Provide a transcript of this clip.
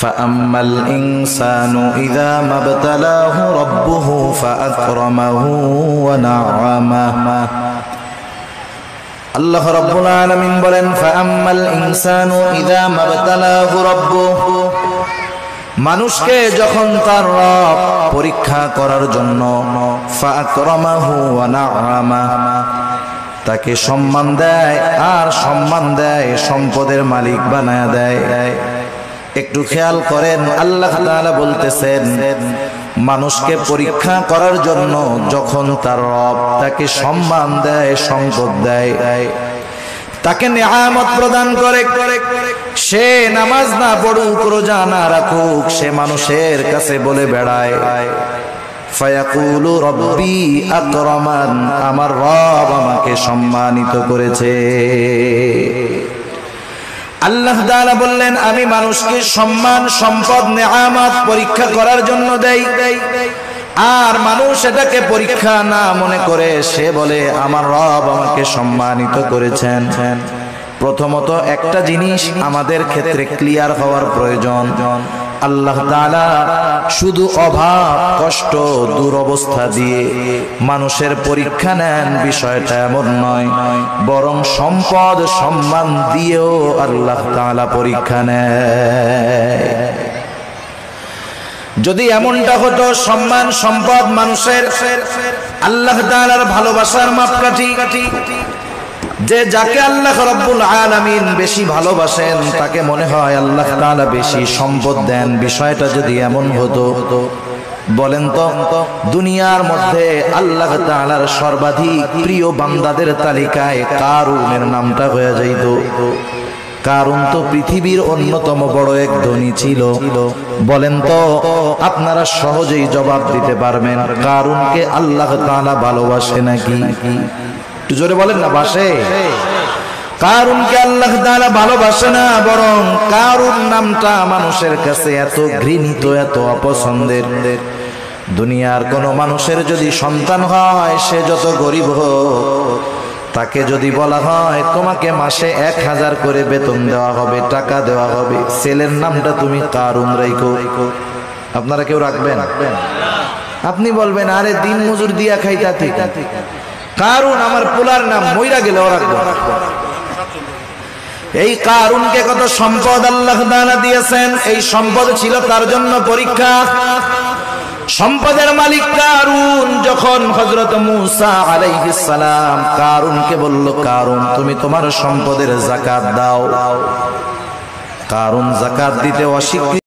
فأما الإنسان إذا ما ابتلاه ربه فأكرمه ونعمه আল্লাহ রাব্বুল আলামিন বলেন ফাআম্মাল ইনসানু ইযা মাবতালাহু রাব্বুহু মানুষকে যখন তার রব পরীক্ষা করার জন্য ফাআকরামাহু ওয়া নাআমা তাকে সম্মান দেয় আর সম্মান দেয় সম্পদের মালিক বানায়া দেয়। একটু খেয়াল করেন আল্লাহ তাআলা বলতেছেন মানুষকে পরীক্ষা করার জন্য যখন তার রব তাকে সম্মান দেয় সম্পদ দেয় তাকে নেয়ামত প্রদান করে সে নামাজ না পড়ুক রোজা না রাখুক সে মানুষের কাছে বলে বেড়ায় ফায়াকুলু রব্বি আকরামান আমার রব আমাকে সম্মানিত করেছে। আল্লাহ তাআলা বললেন আমি মানুষকে সম্মান সম্পদ নেয়ামত পরীক্ষা করার জন্য দেই আর মানুষ এটাকে পরীক্ষা না মনে করে সে বলে আমার রব আমাকে সম্মানিত করেছেন। প্রথমত একটা জিনিস আমাদের ক্ষেত্রে ক্লিয়ার হওয়ার প্রয়োজন আল্লাহ তাআলা শুধু অভাব কষ্ট দুরবস্থা দিয়ে মানুষের পরীক্ষা নেন বিষয়টা এমন নয় বরং সম্পদ সম্মান দিয়েও আল্লাহ তাআলা পরীক্ষা নেয়। যদি এমনটা হতো সম্মান সম্পদ মানুষের আল্লাহ তাআলার ভালোবাসার মাপকাঠি যে যাকে আল্লাহ রাব্বুল আলামিন বেশি ভালোবাসেন তাকে মনে হয় আল্লাহ তাআলা বেশি সম্পদ দেন বিষয়টা যদি এমন হতো বলেন তো দুনিয়ার মধ্যে আল্লাহ তাআলার সর্বাধিক প্রিয় বান্দাদের তালিকায় কারুনের নামটা হয়ে যাইত। কারণ তো পৃথিবীর অন্যতম বড় এক ধনী ছিল। বলেন তো আপনারা সহজেই জবাব দিতে পারবেন কারুনকে আল্লাহ তাআলা ভালোবাসে নাকি? একটু জোরে বলেন না বাসে? কারুনকে আল্লাহ তাআলা ভালোবাসে না বরং কারুন নামটা মানুষের কাছে এত ঘৃণিত এত অপছন্দের। দুনিয়ার কোন মানুষের যদি সন্তান হয় সে যত গরিব হোক তাকে যদি বলা হয় তোমাকে মাসে 1000 করে বেতন দেওয়া হবে টাকা দেওয়া হবে ছেলের নামটা তুমি কারুন রাখো আপনারা কেউ রাখবেন? আপনি বলবেন আরে দিন মজুর দিয়া খাইতা ঠিক কারুন আমার পোলার নাম মইরা গেলে রাখবো। এই কারুনকে কত সম্পদ আল্লাহ তাআলা দিয়েছেন এই সম্পদ ছিল তার জন্য পরীক্ষা। সম্পদের মালিক কারুন যখন হযরত মূসা আলাইহিস সালাম কারুনকে বলল কারুন তুমি তোমার সম্পদের যাকাত দাও কারুন যাকাত দিতে অস্বীকৃতি